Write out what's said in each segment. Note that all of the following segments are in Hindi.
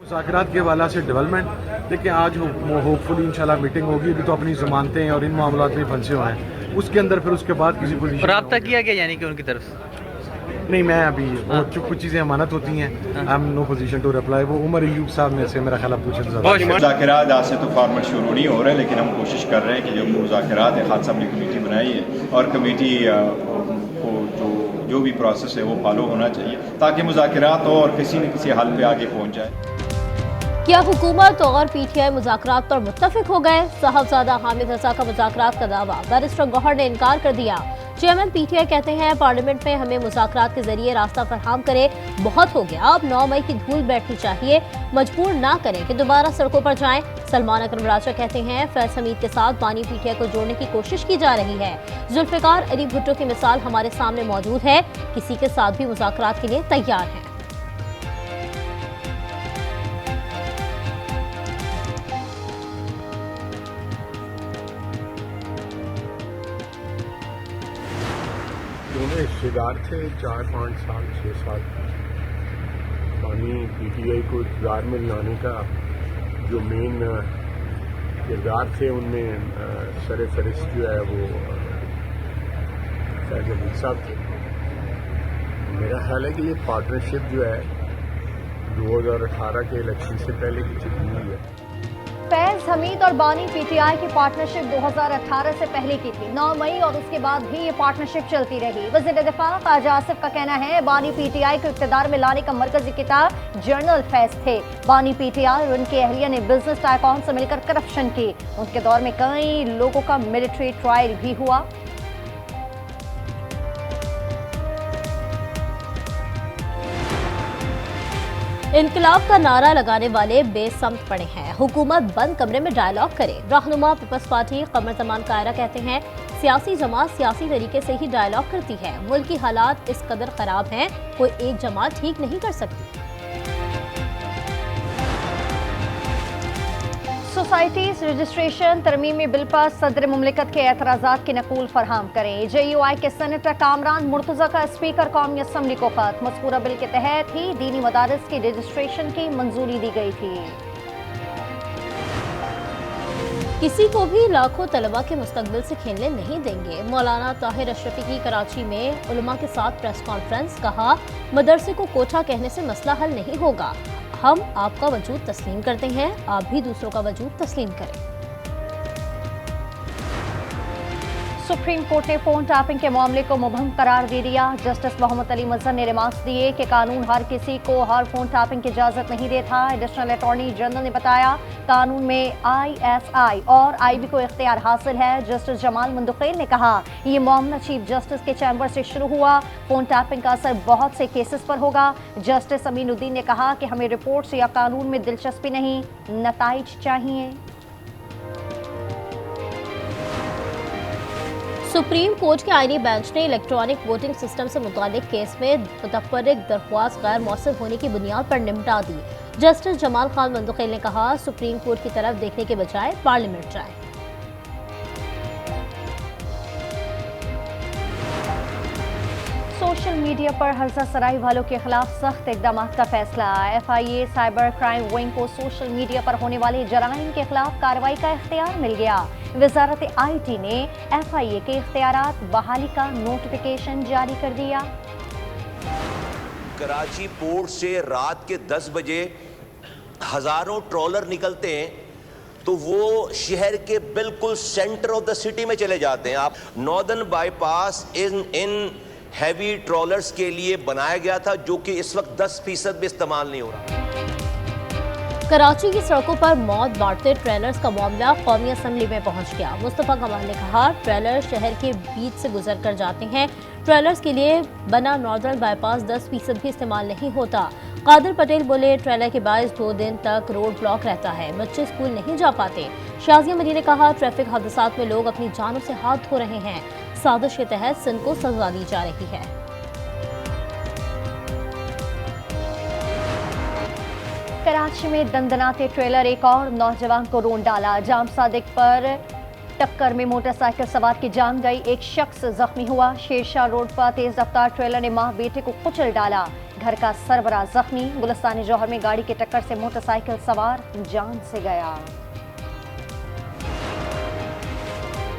मुज़ाकरात के हवाला से डेवलपमेंट, देखिए आज होपफुली इंशाल्लाह मीटिंग होगी। अभी तो अपनी ज़मानतें और इन मामलों में फंसे हुए हैं, उसके अंदर फिर उसके बाद किसी पोजीशन रब्ता किया गया यानी कि उनकी तरफ से? नहीं, मैं अभी कुछ चीज़ें अमानत होती हैं, I am no position to reply. वो उमर अयूब साहब में से मेरा ख्याल पूछे। मुज़ाकरात आज से तो फॉर्मल शुरू नहीं हो रहे, लेकिन हम कोशिश कर रहे हैं कि जो मुज़ाकरात है, खान साहब ने कमेटी बनाई है और कमेटी को जो भी प्रोसेस है वो फॉलो होना चाहिए ताकि मुज़ाकरात हो और किसी न किसी हल पे आगे पहुँच जाए। क्या हुकूमत और पीटीआई मुज़ाकरात पर मुत्तफिक हो गए? साहबजादा हामिद रजा का मुज़ाकरात का दावा, बैरिस्टर गौहर ने इनकार कर दिया। चेयरमैन पीटीआई कहते हैं पार्लियामेंट में हमें मुज़ाकरात के जरिए रास्ता फराहम करे, बहुत हो गया, अब 9 मई की धूल बैठनी चाहिए, मजबूर ना करें कि दोबारा सड़कों पर जाएं। सलमान अकरम राजा कहते हैं फैज हमीद के साथ बानी पीटीआई को जोड़ने की कोशिश की जा रही है। जुल्फिकार अली भुट्टो की मिसाल हमारे सामने मौजूद है, किसी के साथ भी मुज़ाकरात के लिए तैयार है। दोनों हिस्सेदार थे 4-5 साल 6 साल बानी पीटीआई को इक़्तिदार में लाने का जो मेन किरदार थे उनमें सर फहरिस्त जो है वो फैज हमीद साहब थे। मेरा ख्याल है कि ये पार्टनरशिप जो है 2018 के इलेक्शन से पहले की चली हुई है। फैज हमीद और बानी पीटीआई की पार्टनरशिप 2018 से पहले की थी, 9 मई और उसके बाद भी ये पार्टनरशिप चलती रही। वज़ीर दिफा ख्वाजा आसिफ का कहना है बानी पीटीआई को इक़्तिदार में लाने का मरकजी किताब जनरल फैज थे। बानी पीटीआई और उनके अहलिया ने बिजनेस टाइकॉन से मिलकर करप्शन की। उनके दौर में कई लोगों का मिलिट्री ट्रायल भी हुआ। इनकलाब का नारा लगाने वाले बेसमत पड़े हैं, हुकूमत बंद कमरे में डायलॉग करे। रहनुमा पीपल्स पार्टी कमर जमान कायरा कहते हैं सियासी जमात सियासी तरीके से ही डायलॉग करती है, मुल्क की हालात इस कदर खराब हैं कोई एक जमात ठीक नहीं कर सकती। सोसाइटीज रजिस्ट्रेशन तरमीमी बिल पर सदर मुमलिकत के एतराज़ात की नकूल फरहम करें। JUI के सेनेटर कामरान मुर्तज़ा का स्पीकर कौमी असम्बली को खत, मज़कूरा बिल के तहत ही दीनी मदारिस की रजिस्ट्रेशन की मंजूरी दी गई थी। किसी को भी लाखों तलबा के मुस्तकबिल से खेलने नहीं देंगे। मौलाना ताहिर अशरफी की कराची में उलमा के साथ प्रेस कॉन्फ्रेंस, कहा मदरसे को कोठा कहने से मसला हल नहीं होगा, हम आपका वजूद तस्लीम करते हैं, आप भी दूसरों का वजूद तस्लीम करें। सुप्रीम कोर्ट ने फोन टैपिंग के मामले को मुबहम करार दे दिया। जस्टिस मोहम्मद अली मजहर ने रिमार्क्स दिए कि कानून हर किसी को हर फोन टैपिंग की इजाजत नहीं देता। एडिशनल अटॉर्नी जनरल ने बताया कानून में ISI और IB को इख्तियार हासिल है। जस्टिस जमाल मंदुखेल ने कहा ये मामला चीफ जस्टिस के चैम्बर से शुरू हुआ, फोन टैपिंग का असर बहुत से केसेस पर होगा। जस्टिस अमीनुद्दीन ने कहा कि हमें रिपोर्ट्स या कानून में दिलचस्पी नहीं, नताइज चाहिए। सुप्रीम कोर्ट के आईनी बेंच ने इलेक्ट्रॉनिक वोटिंग सिस्टम से मुतालिक केस में मुतफर्रिक दरख्वास्त गैर मौसर होने की बुनियाद पर निपटा दी। जस्टिस जमाल खान मंदुखेल ने कहा सुप्रीम कोर्ट की तरफ देखने के बजाय पार्लियामेंट जाए। सोशल मीडिया पर हर्जा सराई वालों के खिलाफ सख्त इकदाम का फैसला। FIA साइबर क्राइम विंग को सोशल मीडिया पर होने वाले जराइम के खिलाफ कार्रवाई का इख्तियार मिल गया। वजारत IT ने FIA के इख्तियारात बहाली का नोटिफिकेशन जारी कर दिया। कराची पोर्ट से रात के 10 बजे हजारों ट्रॉलर निकलते हैं तो वो शहर के बिल्कुल सेंटर ऑफ द सिटी में चले जाते हैं। आप northern bypass in heavy trollers के लिए बनाया गया था जो कि इस वक्त 10% भी इस्तेमाल नहीं हो रहा। कराची की सड़कों पर मौत बांटते ट्रेलर्स का मामला कौमी असम्बली में पहुंच गया। मुस्तफा कमाल ने कहा ट्रेलर शहर के बीच से गुजर कर जाते हैं, ट्रेलर्स के लिए बना नॉर्दर्न बाईपास 10% भी इस्तेमाल नहीं होता। कादिर पटेल बोले ट्रेलर के बायस 2 दिन तक रोड ब्लॉक रहता है, बच्चे स्कूल नहीं जा पाते। शाजिया मरी ने कहा ट्रैफिक हादसात में लोग अपनी जानों से हाथ धो रहे हैं, साजिश के तहत सिंध को सजा दी जा रही है। कराची में दंदनाते ट्रेलर एक और नौजवान को रोन डाला। जाम सादिक पर टक्कर में मोटरसाइकिल सवार की जान गई, एक शख्स जख्मी हुआ। शेरशाह रोड पर तेज रफ्तार ट्रेलर ने मां बेटे को कुचल डाला, घर का सरबराह जख्मी। गुलिस्तान जौहर में गाड़ी की टक्कर से मोटरसाइकिल सवार जान से गया।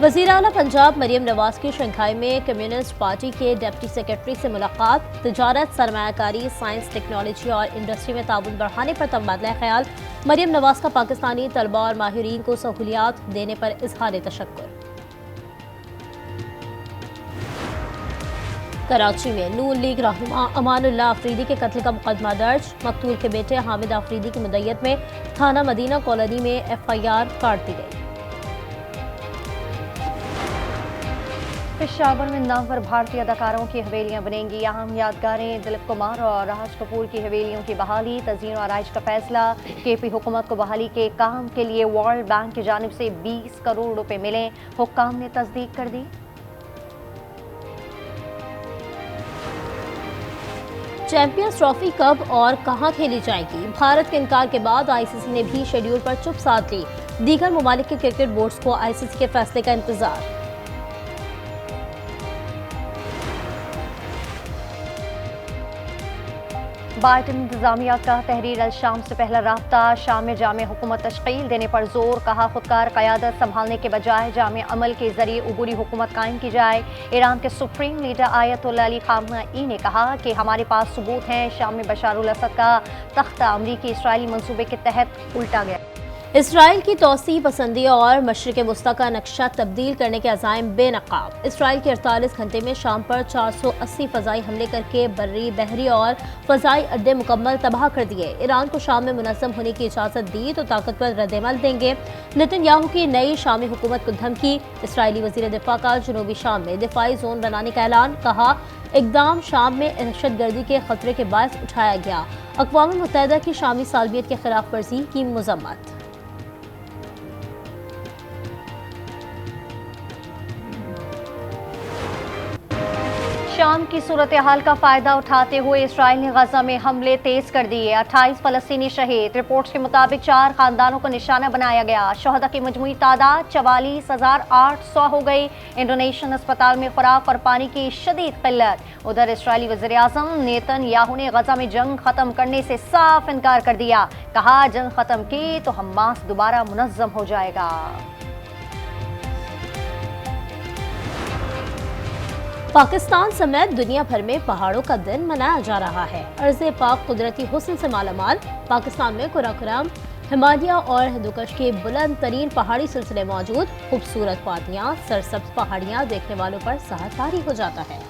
वज़ीर आला पंजाब मरियम नवाज की शंघाई में कम्युनिस्ट पार्टी के डिप्टी सेक्रेटरी से मुलाकात। तिजारत, सरमायाकारी, साइंस, टेक्नोलॉजी और इंडस्ट्री में ताउन बढ़ाने पर तबादला ख्याल। मरियम नवाज का पाकिस्तानी तलबा और माहिरीन को सहूलियात देने पर इजहार तशक्कुर। कराची में नून लीग रहनुमा अमानुल्लाह अफरीदी के कत्ल का मुकदमा दर्ज। मकतूल के बेटे हामिद अफरीदी की मुद्दत में थाना मदीना कॉलोनी में FIR काट दी गई। पेशावर में नामवर भारतीय अदाकारों की हवेलियां बनेंगी। अहम यादगारें दिलीप कुमार और राज कपूर की हवेलियों की बहाली। तज़ीन और आराइश का फैसला। KP हुकूमत को बहाली के काम के लिए वर्ल्ड बैंक की जानिब से 20 करोड़ रुपए मिले। हुक्काम ने तस्दीक कर दी। चैंपियंस ट्रॉफी कब और कहां खेली जाएगी? भारत के इनकार के बाद ICC ने भी शेड्यूल पर चुप साध ली। दीगर ममालिक के क्रिकेट बोर्ड्स को ICC के फैसले का इंतजार। बाइडन इंतजामिया का तहरीर अल शाम से पहला राब्ता। शाम में जामे हुकूमत तश्कील देने पर जोर। कहा खुदकार क़यादत संभालने के बजाय जामे अमल के जरिए उबूरी हुकूमत कायम की जाए। ईरान के supreme leader Ayatollah Ali Khamenei ने कहा कि हमारे पास सबूत हैं। शाम में बशारुल असद का तख्ता अमरीकी इसराइली मंसूबे के तहत उल्टा गया। इसराइल की तौसीह पसंदी और मशरिक़ वस्ता का नक्शा तब्दील करने के अज़ाइम बेनकाब। इसराइल के 48 घंटे में शाम पर 480 फ़ज़ाई हमले करके बर्री, बहरी और फ़ज़ाई अड्डे मुकम्मल तबाह कर दिए। ईरान को शाम में मुनज़्ज़म होने की इजाज़त दी तो ताकतवर रद्दमल देंगे। नेतन्याहू की नई शामी हुकूमत को धमकी। इसराइली वज़ीर दिफा का जनूबी शाम में दिफाई जोन बनाने का ऐलान। कहा इक़दाम शाम में दहशतगर्दी के खतरे के बायस उठाया गया। अक़वाम मुत्तहिदा की शामी सालवियत के खिलाफ वर्जी की मज़म्मत। शाम की सूरत हाल का फायदा उठाते हुए इसराइल ने गजा में हमले तेज कर दिए। 28 फलस्तीनी शहीद। रिपोर्ट्स के मुताबिक 4 खानदानों को निशाना बनाया गया। शहदा की मजमूई तादाद 44,800 हो गई। इंडोनेशियन अस्पताल में खुराक और पानी की शदीद किल्लत। उधर इसराइली वज़ीर आज़म नेतन्याहू ने गजा में जंग खत्म करने से साफ इनकार कर दिया। कहा जंग खत्म की तो हमास दोबारा मुनज़्ज़म हो जाएगा। पाकिस्तान समेत दुनिया भर में पहाड़ों का दिन मनाया जा रहा है। अर्ज़े पाक कुदरती हुस्न से मालामाल। पाकिस्तान में कराकोरम, हिमालय और हिंदुकुश के बुलंद तरीन पहाड़ी सिलसिले मौजूद। खूबसूरत वादियाँ, सरसब्ज पहाड़ियाँ देखने वालों पर सहर तारी हो जाता है।